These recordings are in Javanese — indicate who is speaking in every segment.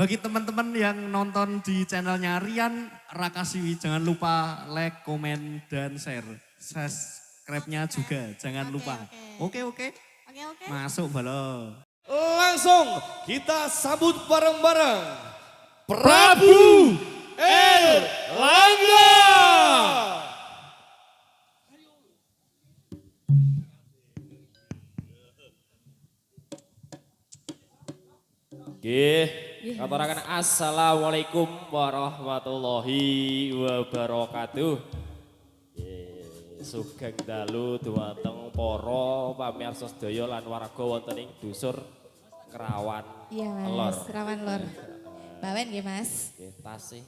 Speaker 1: Bagi teman-teman yang nonton di channelnya Rian Rakasiwi, jangan lupa like, komen, dan share. Subscribe-nya juga, jangan lupa. Oke. Masuk balo.
Speaker 2: Langsung kita sambut bareng-bareng Prabu Erlangga. Nggih, katuraken assalamualaikum warahmatullahi wabarakatuh. Sugeng dalu dumateng para pamirsa sedaya lan warga wonten ing Dusur Krawan Lor.
Speaker 3: Krawan Lor. Bawen nggih, Mas.
Speaker 2: Nggih, tasih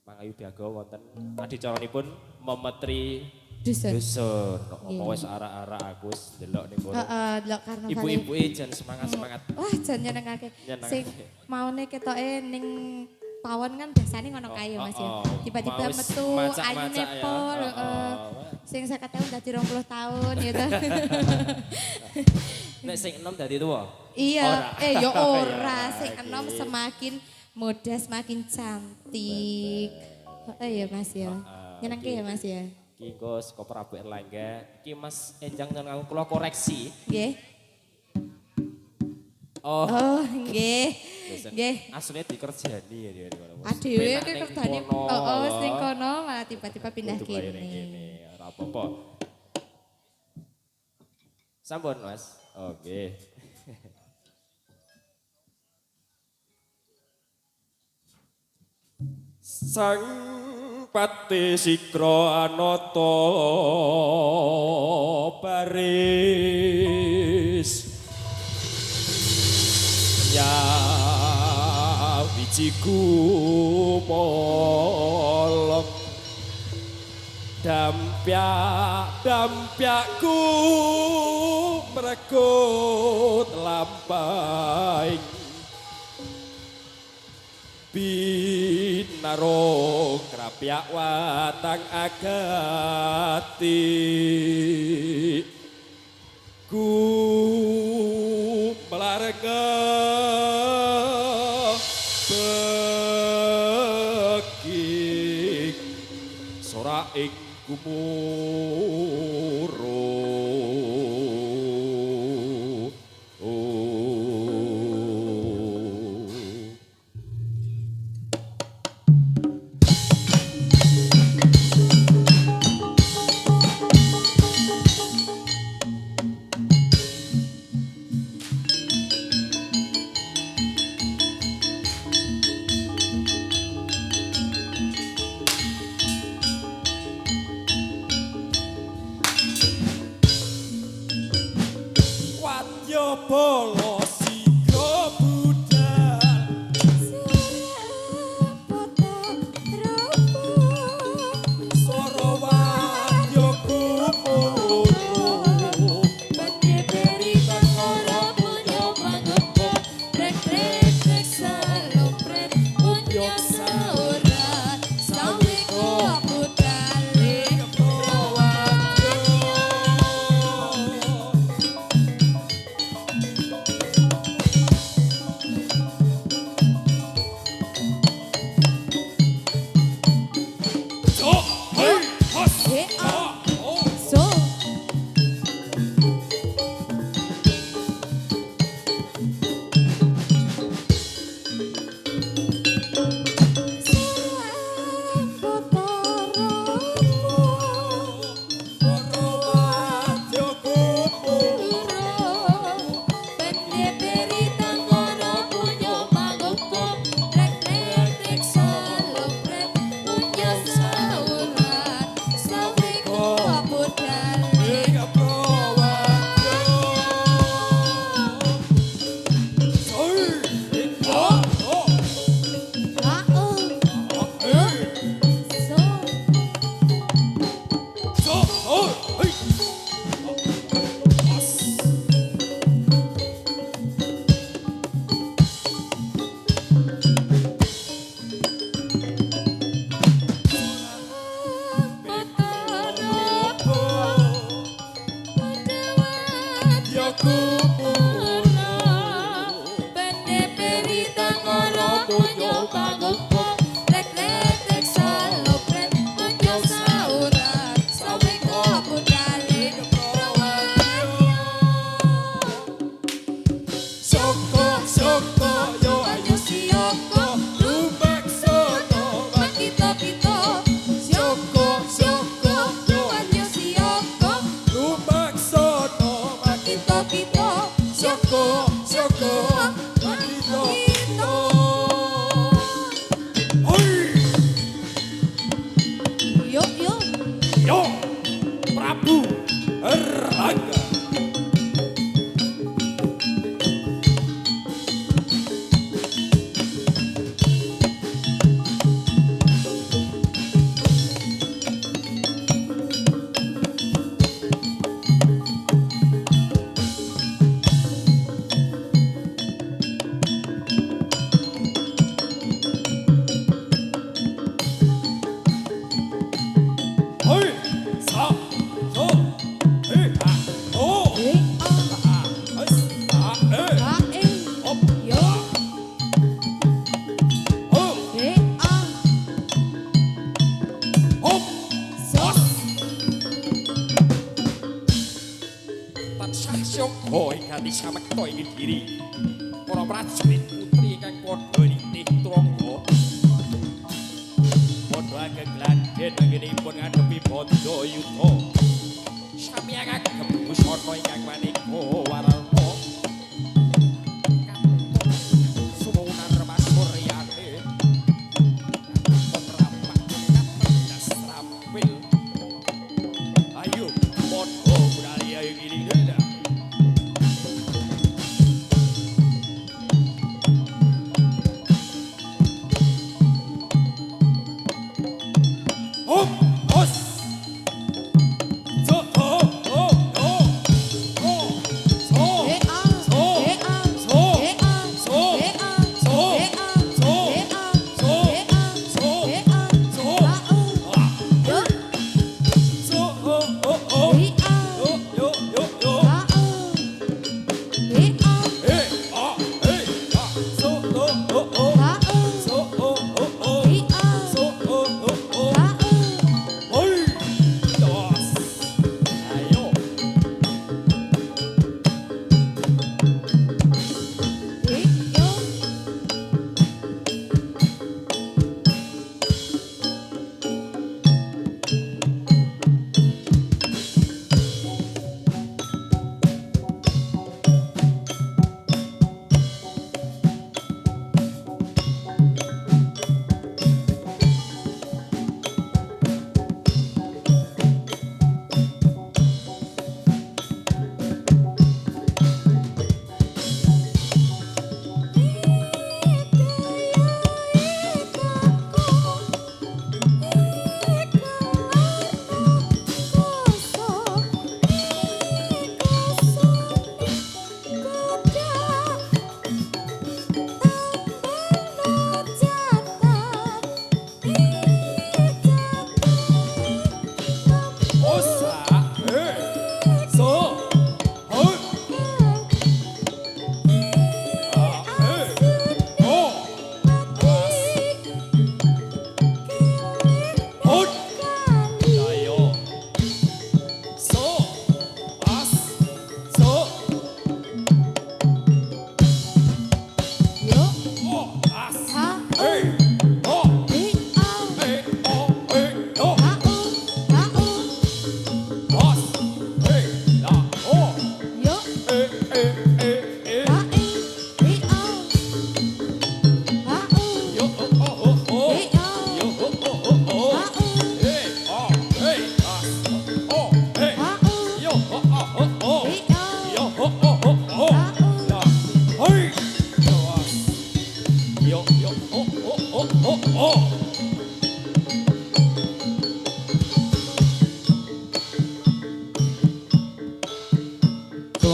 Speaker 2: Mangayu Biaga wonten adicaranipun memetri
Speaker 3: Dusur.
Speaker 2: Apa wis ara-ara aku wis delok ning kono.
Speaker 3: Heeh, delok karnaval.
Speaker 2: Ibu-ibuke jan semangat-semangat.
Speaker 3: Wah, jan nyenengake. Sing maune ketoke ning pawon kan biasanya ngono kae Mas ya. Tiba-tiba metu anyune pol, heeh. Sing 50 tahun dadi 20 tahun gitu.
Speaker 2: Nek sing enom dadi tuwa?
Speaker 3: Iya, ya ora, sing enom semakin muda semakin cantik. Heeh ya Mas ya. Nyenengke ya Mas ya.
Speaker 2: Iki engko saka Prabu Erlangga. Iki Mas Enjang nang kula koreksi.
Speaker 3: Nggih.
Speaker 2: Oh,
Speaker 3: nggih. Nggih.
Speaker 2: Asline dikerjani ya ngono.
Speaker 3: Adewe ki kerjane heeh sing kono malah tiba-tiba pindah kene.
Speaker 2: Ora apa-apa. Sampun Mas. Oke. Sang pati sikra anata baris ya wijiku molong dampyakku meregut lampaing binaro krapyak watang agati ku melarga beki sora ing kumuro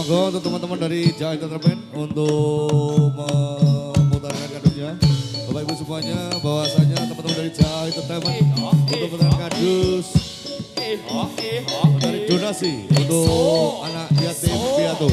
Speaker 4: Monggo untuk teman-teman dari Jawa Entertainment untuk memutarkan kadusnya. Bapak Ibu semuanya, bahwasanya teman-teman dari Jawa Entertainment untuk memutarkan kadus dari donasi untuk anak yatim piatu.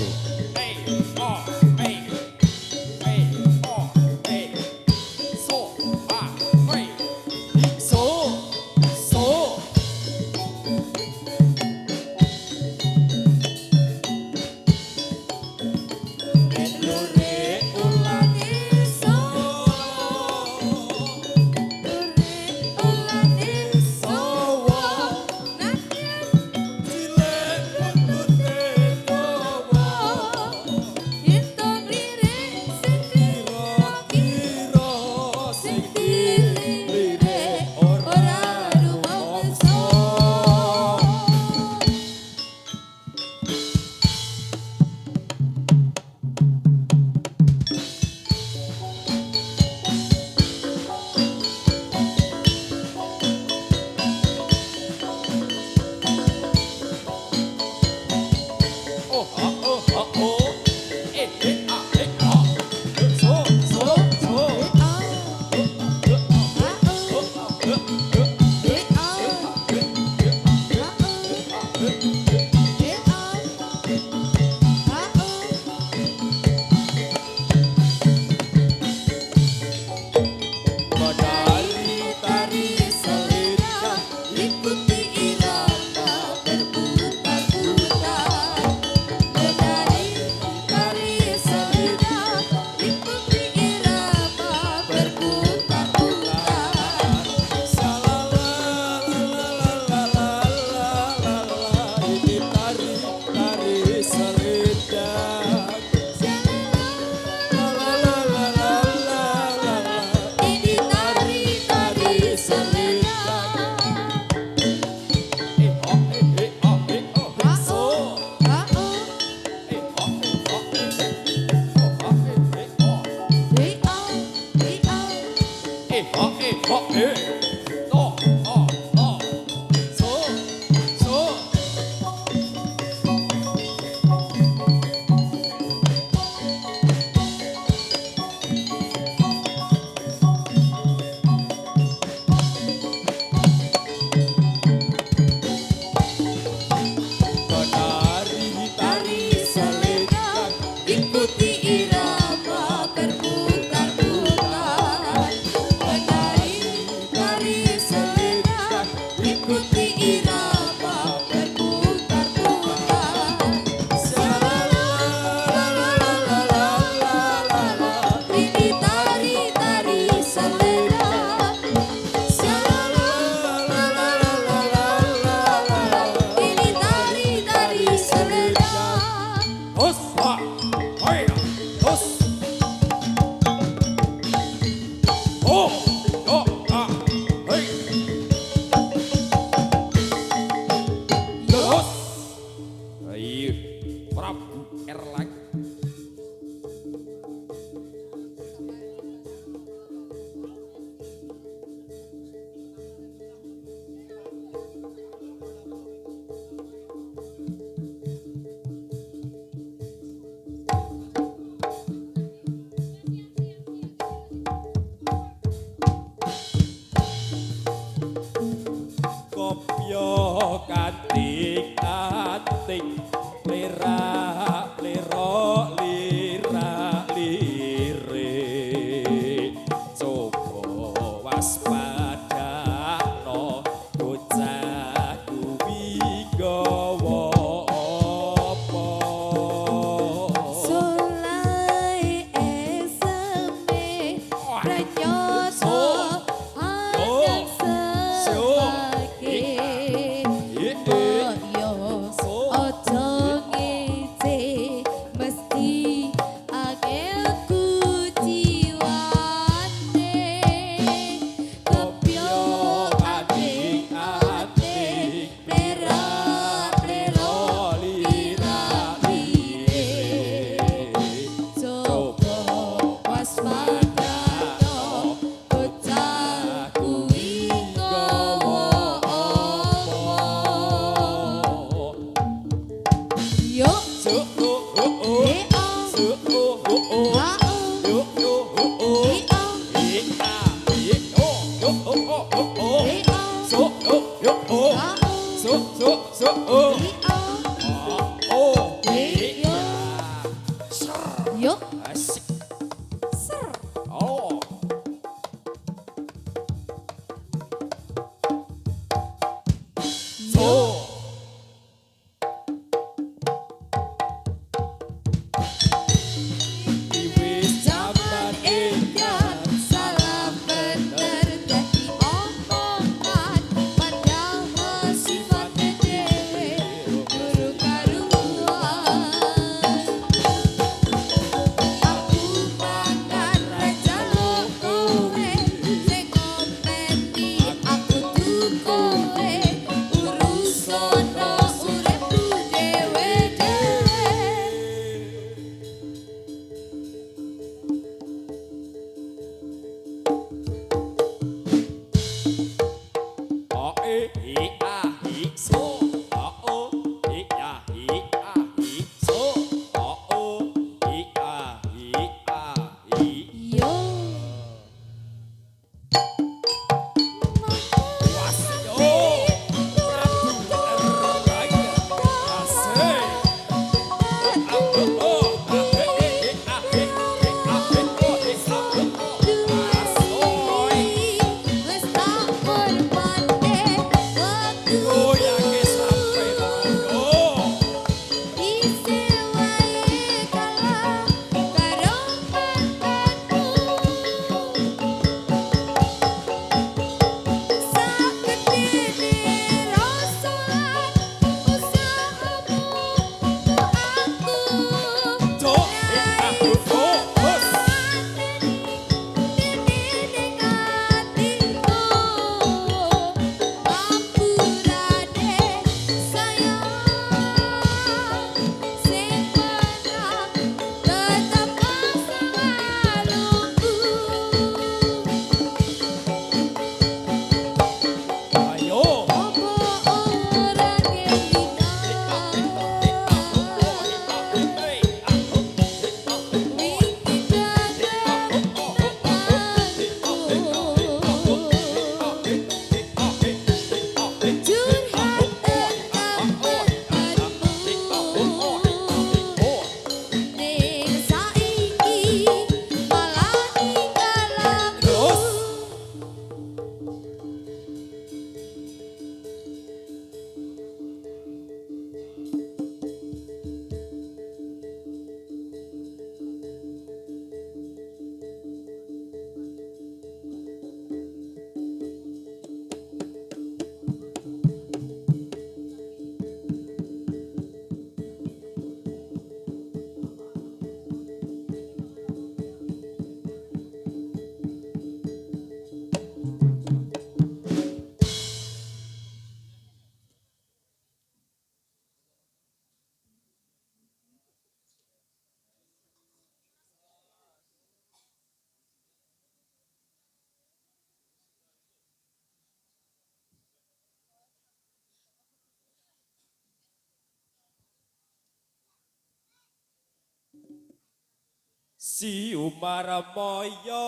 Speaker 2: Si Umar Moyo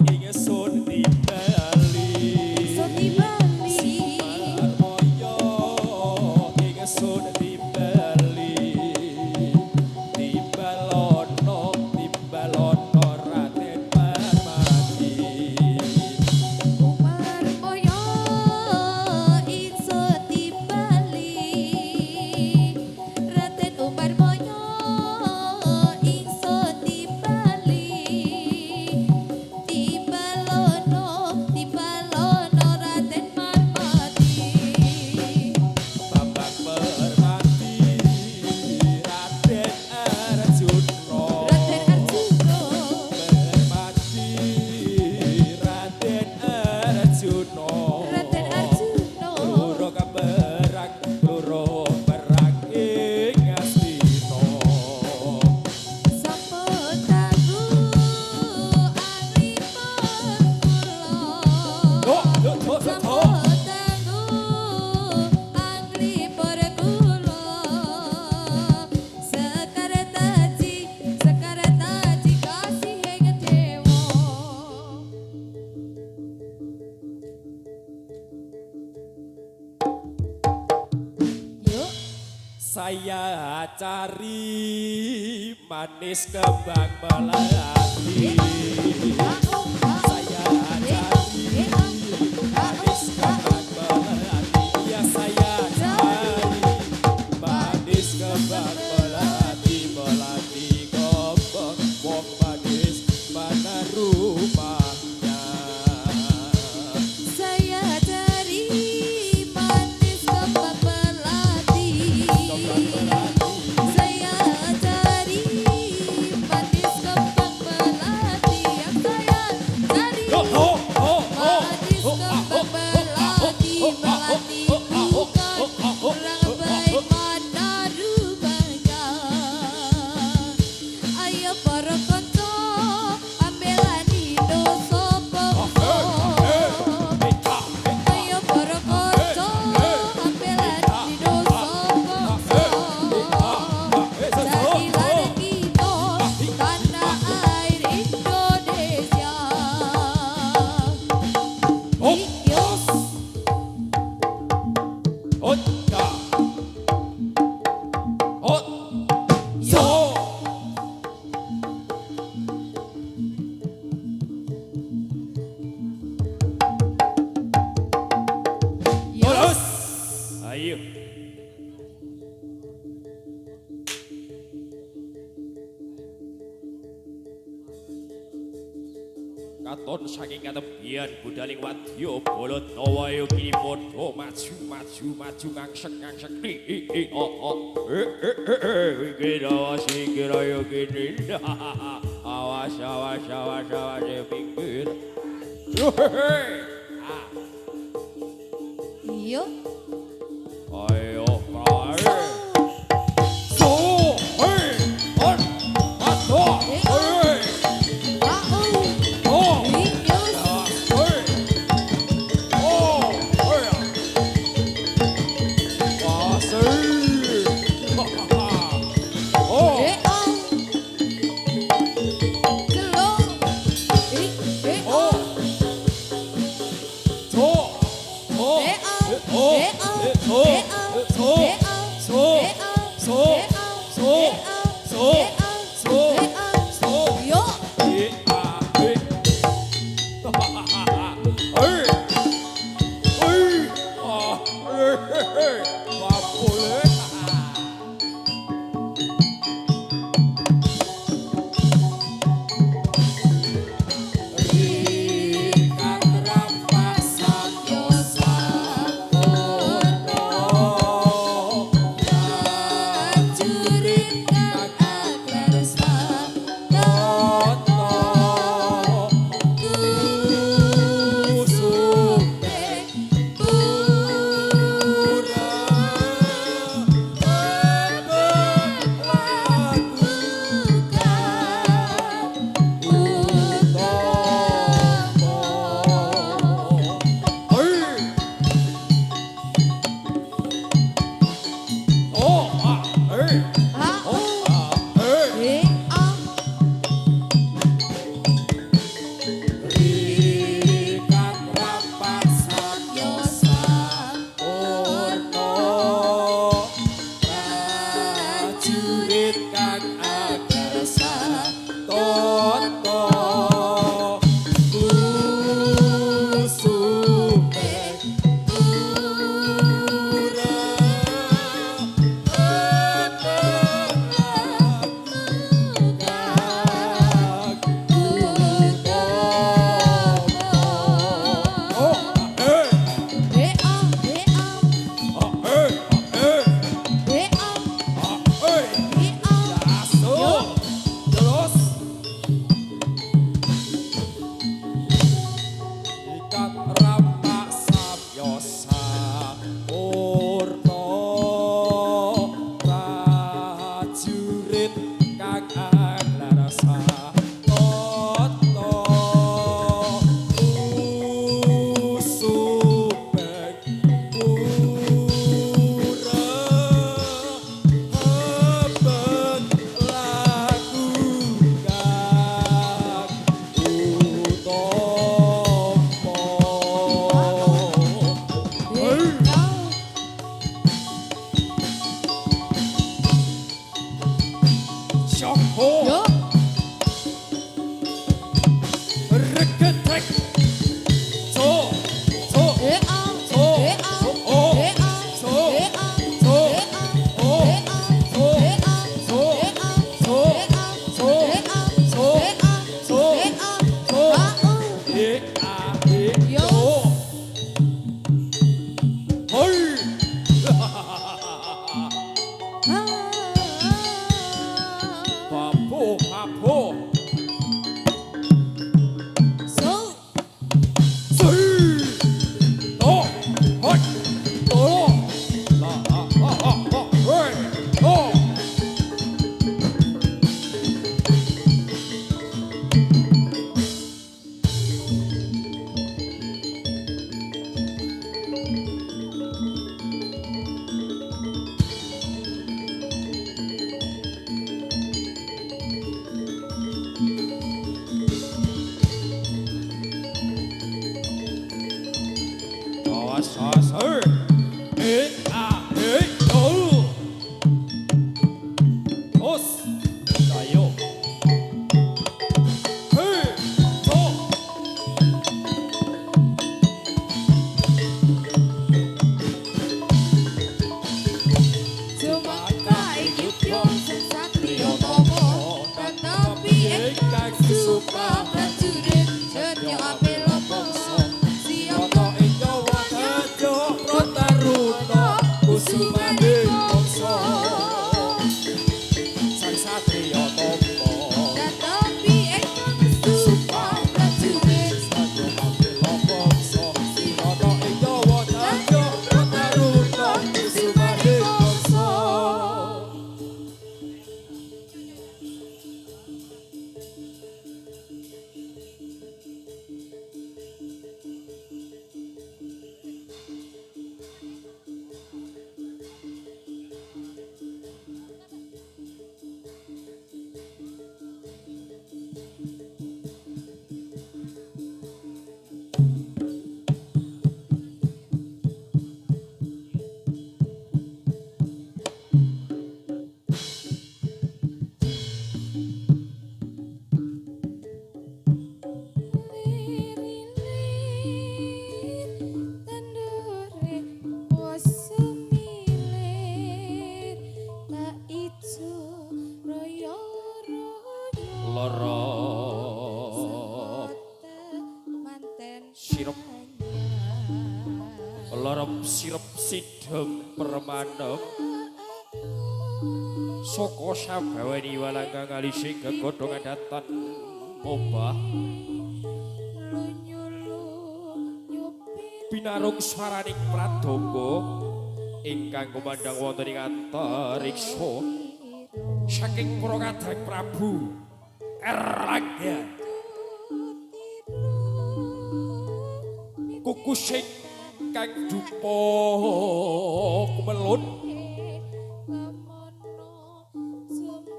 Speaker 2: ingsun timbali. Si Umar Moyo ingsun timbali. Timbalono Raden Parmadi.
Speaker 3: Umar Moyo ingsun timbali. Raden Umar Moyo ingsun timbali. Timbalono Raden Parmadi.
Speaker 2: Bambang Permati Raden Arjuna.
Speaker 3: Raden Arjuna.
Speaker 2: Permati Raden Arjuna.
Speaker 3: Raden Arjuna.
Speaker 2: Loro perang ing Astina.
Speaker 3: Sapa tangguh ahli perkula. Sapa tangguh ahli perkula. Sekar taji kasih dewa. Yuk.
Speaker 2: Saya cari manis kembang melati. Saya cari manis kembang melati. Ya saya cari manis kembang melati. Melati kembang wong manis mana rumahnya.
Speaker 3: Saya cari manis kembang melati. Saya cari manis kembang melati. Yang saya cari manis kembang melati. Melati bukan kurang baik mana rumahnya. Ayo para konco ambelan Indo sopongko. Ayo para konco ambelan Indo sopongko. Jadilah kita tanah air Indonesia. Yos.
Speaker 2: Otka. Ot. So.
Speaker 3: Yos.
Speaker 2: Ayo. Katon saking katepian budaling wadya Baladnawa kini padha maju ngangsek kira yo kini awas pinggir.
Speaker 3: Yuk.
Speaker 2: Ayo kae. So, hey, on, ato, hey, oh,
Speaker 3: Yos.
Speaker 2: hey, oh, hey, pasir, oh, oh, to, oh, oh, sasar yo os tayo sirep sidhem permanem saka sabaweni walangga ngalisi gegodhong adatan obah pinarung swaraning pradonga ingkang kumandhang wonten ing antariksa saking para kadang Prabu Erlangga kukusing kang dupa kumelun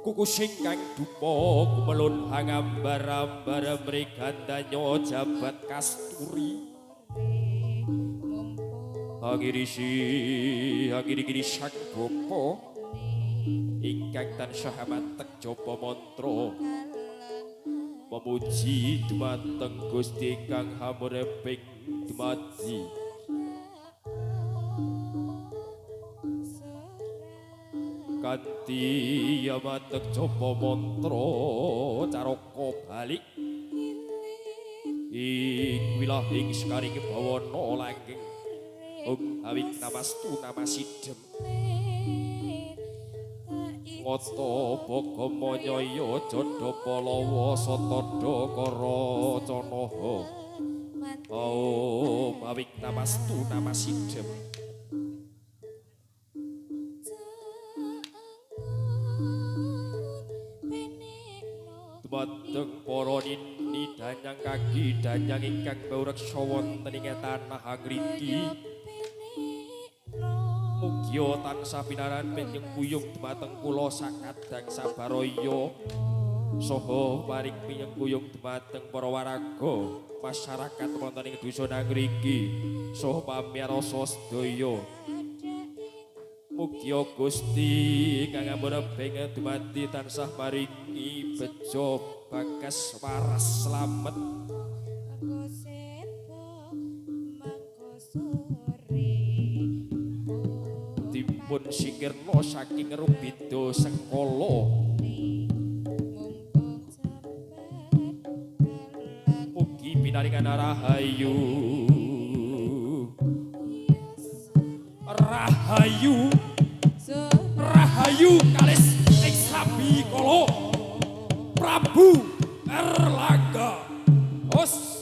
Speaker 2: kukusing kang dupa kumelun hangambar-ambar mrigandanya jabat kasturi hangiri sang bapa ingkang tansah matek japa mantra memuji dumateng Gusti kang hamureping dumadi kanthi yamatek japa mantra caraka balik ing wilahing sekaring bawana langgeng awit namastu namasidhem ngata bagama nyaya jodha palawa satadha karacanaha om awit namastu namasidhem dumateng para nini danyang kaki danyang ingkang baureksa wonten ing tanah Angriti mugi tansah pinaran penyengkuyung dumateng kula sakadang sabaraya saha paring penyengkuyung dumateng para waraga masyarakat wonten ing dusun Angriki saha pamirsa sedaya mugi Gusti kang amureping dumadi tansah maringi bejo bagas waras slamet dipun singkirna saking rubida sengkala mugi pinaringan rahayu rahayu kalis ing sabi kala Prabu Erlangga os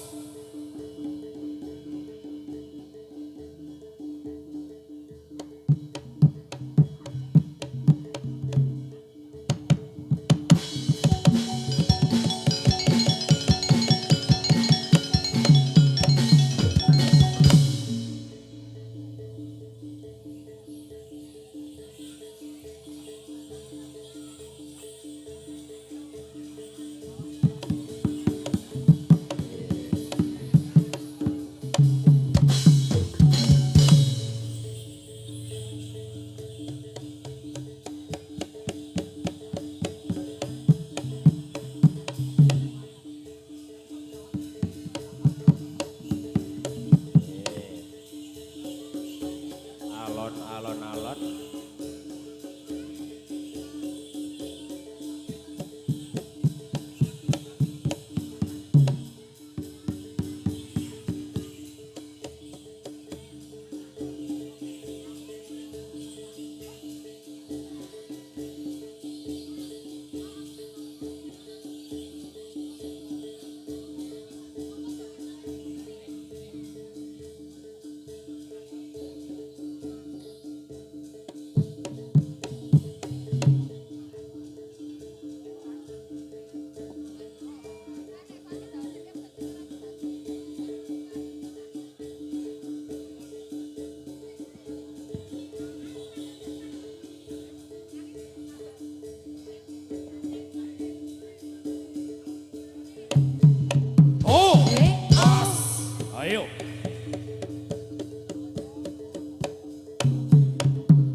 Speaker 2: Ayo.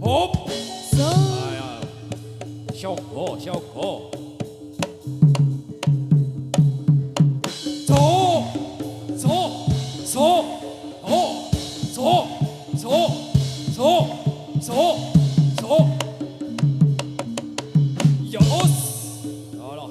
Speaker 2: Hop.
Speaker 3: So.
Speaker 2: Ayo. Syoko, syoko. So. So. So. Oh. So. So. So. So. So. Yos. Đó.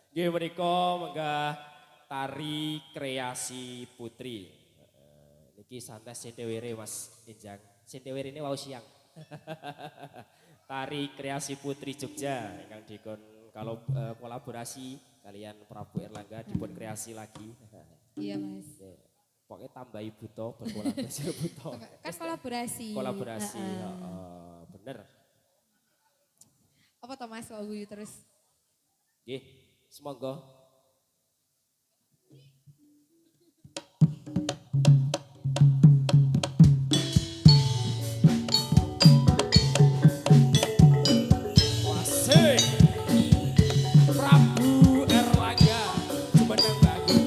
Speaker 2: Nggih menika menggah tari kreasi putri. Niki santai sintewere Mas Injang. Sintewere ini wau siang. Tari kreasi putri Jogja ingkang dikon kalau kolaborasi kalian Prabu Erlangga dipun kreasi lagi.
Speaker 3: Iya Mas.
Speaker 2: Pokoknya tambahi buto berkolaborasi buto.
Speaker 3: Kan kolaborasi.
Speaker 2: Kolaborasi, bener.
Speaker 3: Apa toh Mas kok guyu terus?
Speaker 2: Nggih, semoga Wasik Prabu Erlangga Jumeneng Bangun.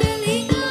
Speaker 3: Kelingan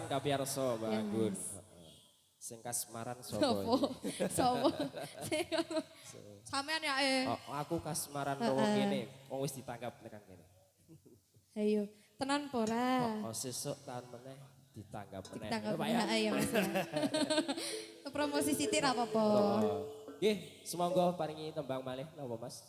Speaker 2: kasmaran kapiarsa bangun. Sing kasmaran sapa?
Speaker 3: Sopo? Sopo? Sampean ya
Speaker 2: Aku kasmaran wong kene, wong wis ditangkap tekan kene.
Speaker 3: Ayo, tenan pora.
Speaker 2: Sesuk tahun meneh ditangkap meneh.
Speaker 3: Ditangkap
Speaker 2: Pak ya.
Speaker 3: ayo Mas. Promosi Siti ra apa-apa.
Speaker 2: Nggih, semonggo paringi tembang malih napa Mas?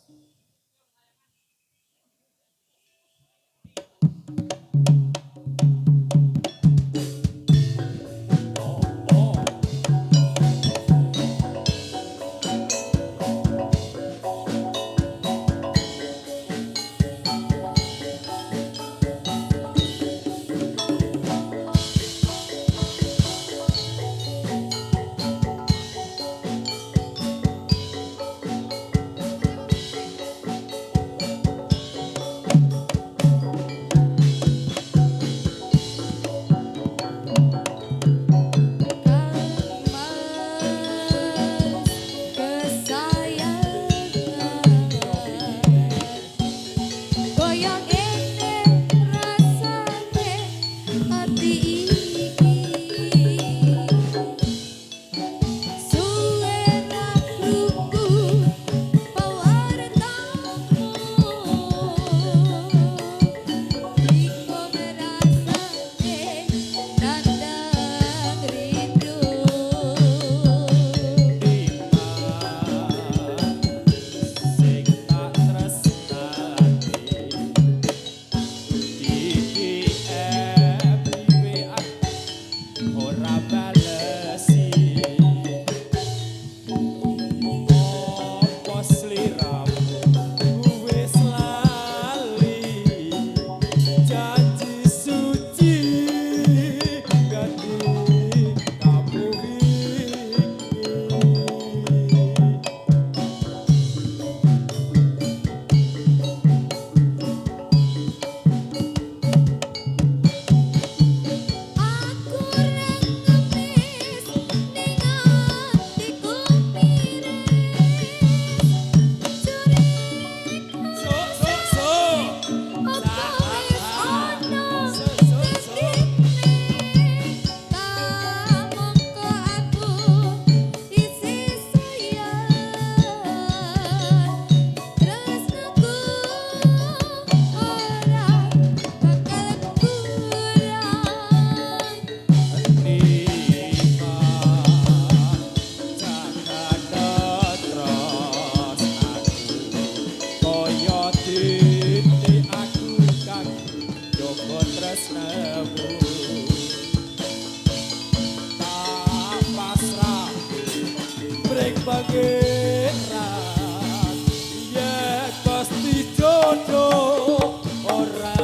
Speaker 2: pangeran yen pasti jodoh ora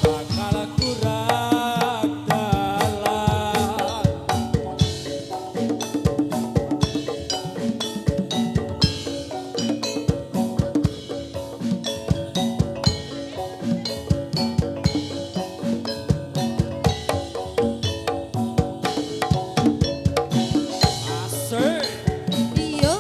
Speaker 2: bakal kurang dalan.
Speaker 3: Iya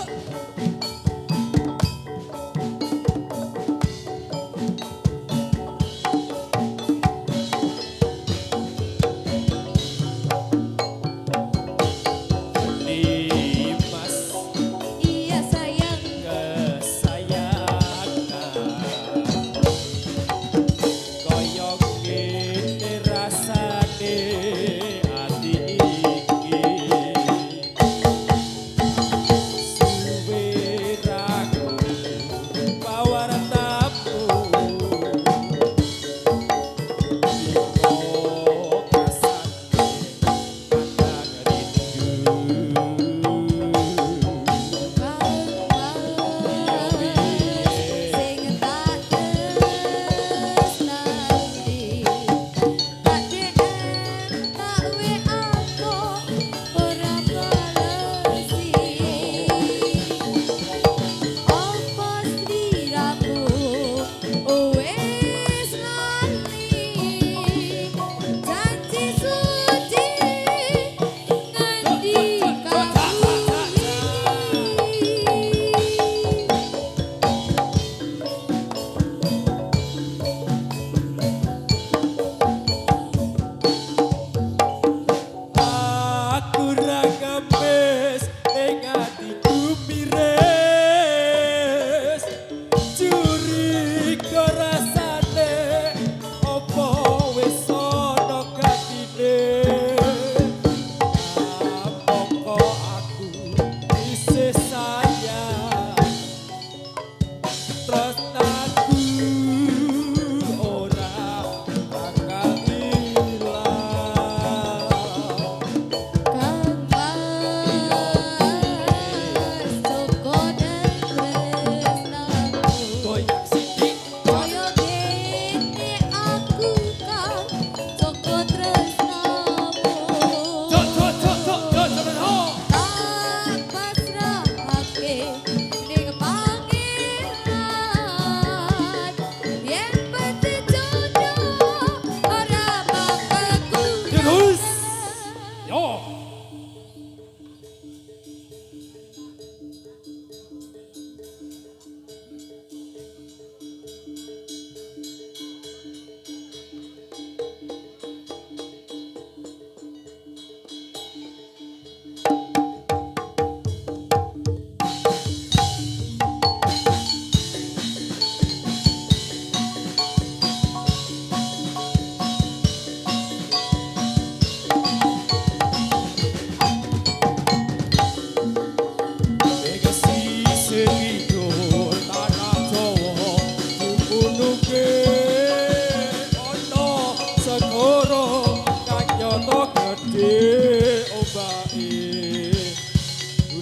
Speaker 2: gede ombake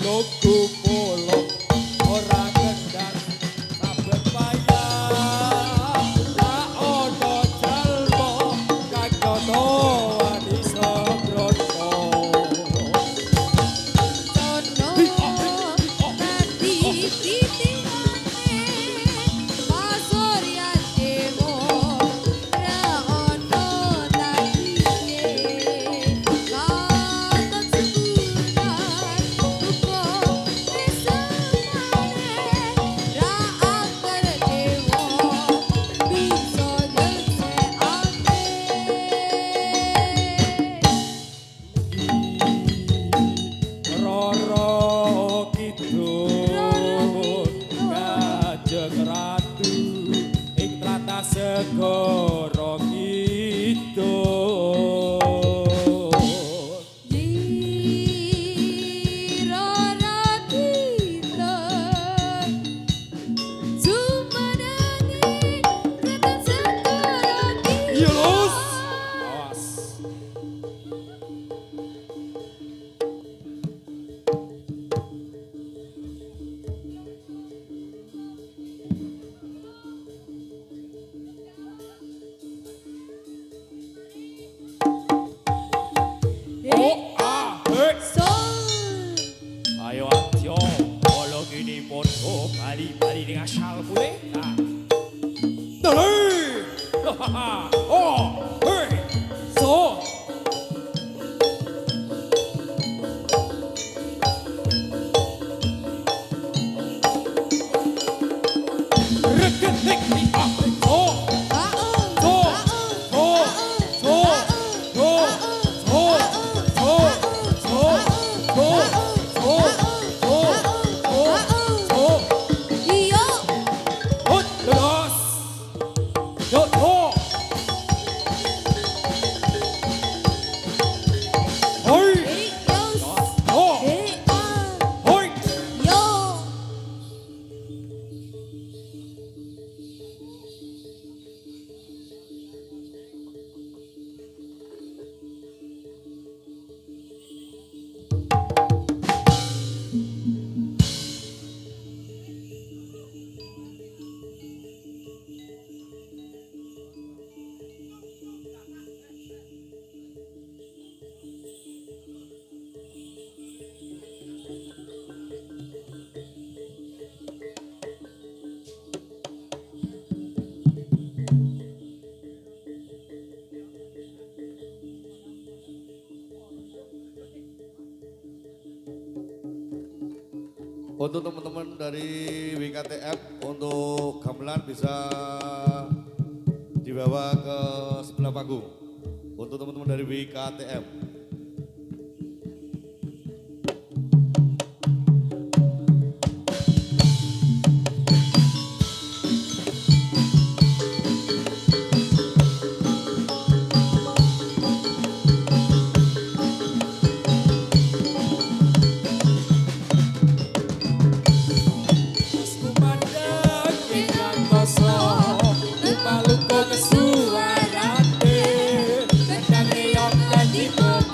Speaker 2: logo polok ora kendar saben payah tak ono jalma kang kono wani sabrono
Speaker 3: Tono tadi titingane pasuryan dewa ra ono tadiye katon sebulan duka esemane ra angker dewa bisa nyelsekake
Speaker 2: Roro kidul Kajeng ratu ing tlatah segara kidul
Speaker 3: Rara kita Jumenengi Kraton segara kita
Speaker 2: Iya Lus awas Oh ah hei
Speaker 3: Sol
Speaker 2: Ayo Antyo, kalau gini podo bali-bali dengan asal pule. Nah. Dali! Hahaha! Oh! Hei! So! Reketik di apa? So! So! So! So! So! So! So! So! So! So!
Speaker 3: Iyo
Speaker 2: Hut, terus. Yuk, yuk. Hoi,
Speaker 3: Yos
Speaker 2: yuk. Hoi.
Speaker 3: Yo
Speaker 4: Untuk teman-teman dari WKTF untuk gamelan bisa dibawa ke sebelah panggung. Untuk teman-teman dari WKTF.
Speaker 2: Aku mandang ingkang koso, lupa-lupa kesuarate, kendang riok dan dibek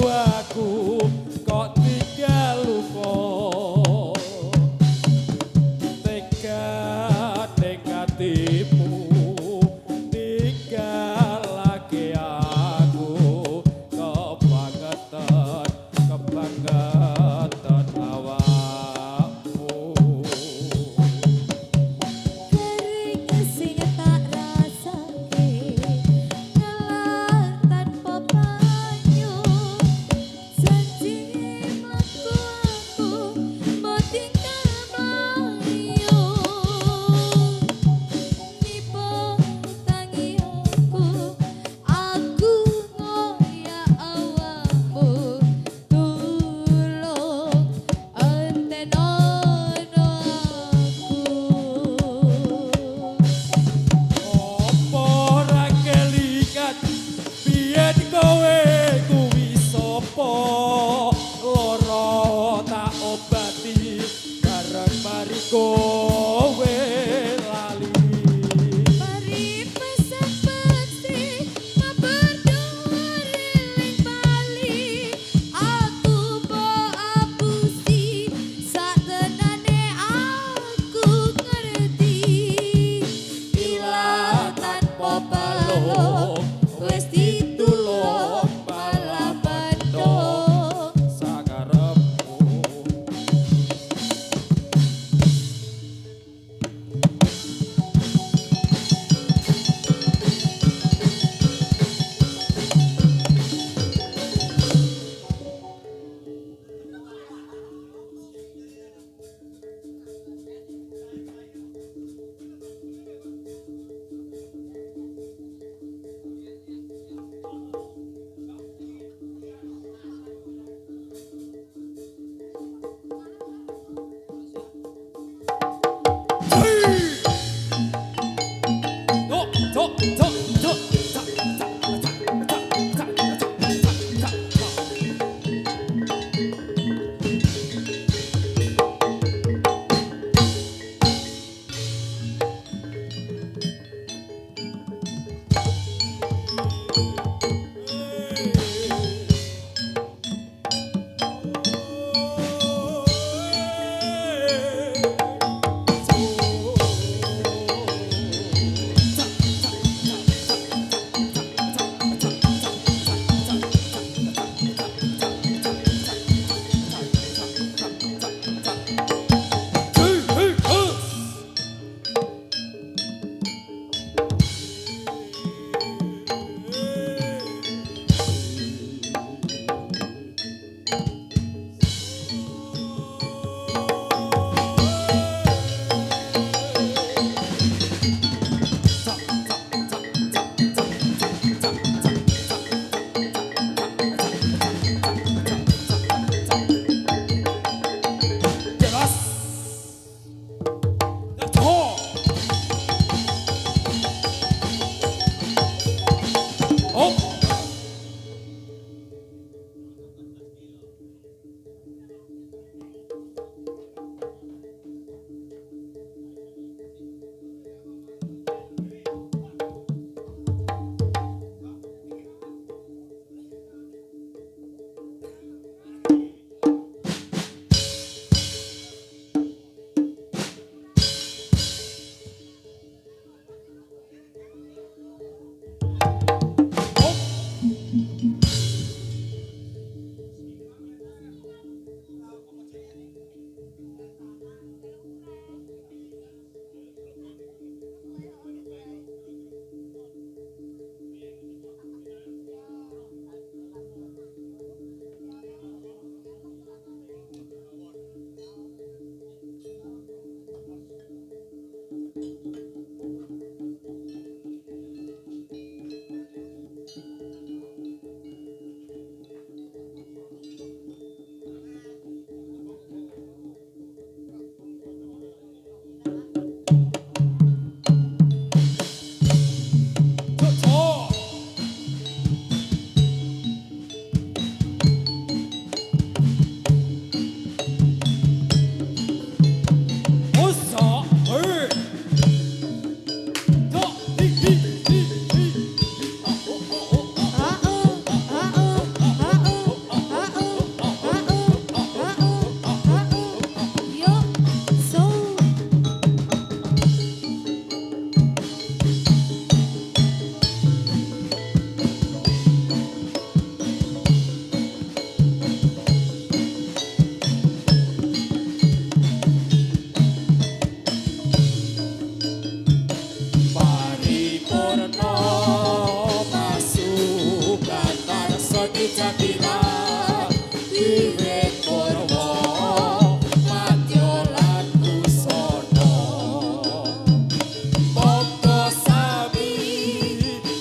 Speaker 2: aku kok tinggal lupa tekad-tekadimu tinggal lagi aku kebangetan awakmu
Speaker 3: Kering sing tak rasake ngelah tanpa banyu
Speaker 2: Jatira Wiwit Purwa Madya lan Kusana Papa Sami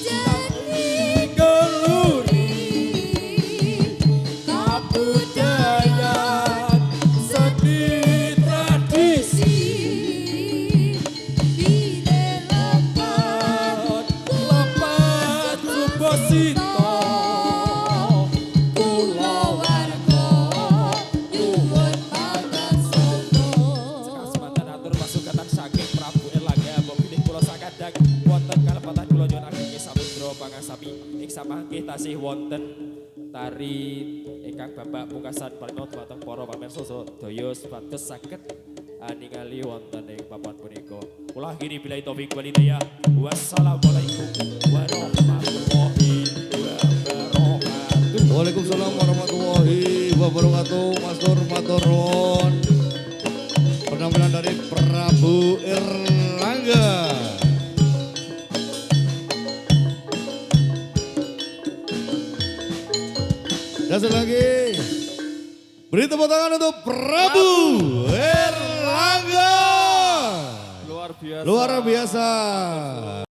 Speaker 2: Jani Geluri Kabudayan Seni Tradisi
Speaker 3: Bile lepat
Speaker 2: Lepat Subasita
Speaker 3: Kula warga nyuwun pangasono.
Speaker 2: Semanten atur pasugatan saking Prabu Erlangga bilih kula sakadang wonten kalepatan kula nyuwun ageng samudra pangasapi ing samangke tasih wonten tari ingkang Bapak pungkasan paringa dhumateng para pamirsa sedaya supados saged ningali wonten ing papan punika. Kula akhiri billahi taufik wal hidayah. Wassalamualaikum warahmatullahi wabarakatuh.
Speaker 4: Waalaikumsalam warahmatullahi wabarakatuh. Matur matur nuwun. Penampilan dari Prabu Erlangga. Dan sekali lagi beri tepuk tangan untuk Prabu Erlangga.
Speaker 2: Luar biasa.
Speaker 4: Luar biasa.